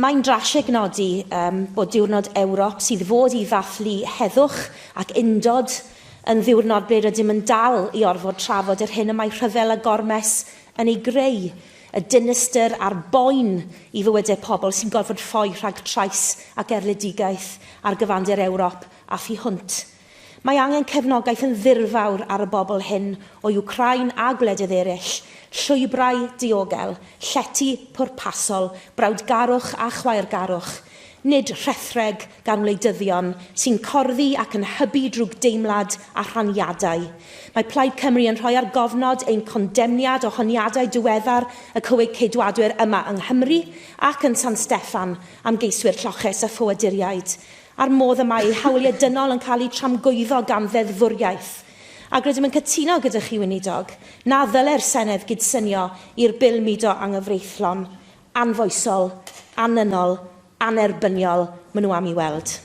Mae'n drasig nodi bod diwrnod Ewrop sydd fod i ddathlu heddwch ac undod yn ddiwrnod ble rydym yn dal i orfod trafod yr hyn y mae rhyfel a gormes yn ei greu, y dinistyr a'r boen i fywydau pobl sy'n gorfod ffoi rhag trais ac erledigaeth ar gyfandir Ewrop a thu hwnt. Mae angen cefnogaeth yn ddirfawr ar y bobl hyn o Wcrain a gwledydd eraill, llwybrau diogel, llety pwrpasol, brawdgarwch a chwaergarwch, nid rhethreg gan wleidyddion sy'n corddi ac yn hybu drwy deimlad a rhaniadau. Mae Plaid Cymru yn rhoi ar gofnod ein condemniad o honiadau diweddar y Cywig Ceidwadwyr yma yng Nghymru ac yn San Steffan am geiswyr lloches a ffoaduriaid. A'r modd yma eu hawliau dynol yn cael eu tramgwyddo gan ddeddfwriaeth. Ac rydym yn cytuno gyda chi, Weinidog, na ddylai'r Senedd gydsynio i'r bil mudo anghyfreithlon, anfoesol, anynol, anerbyniol maen nhw am ei weld.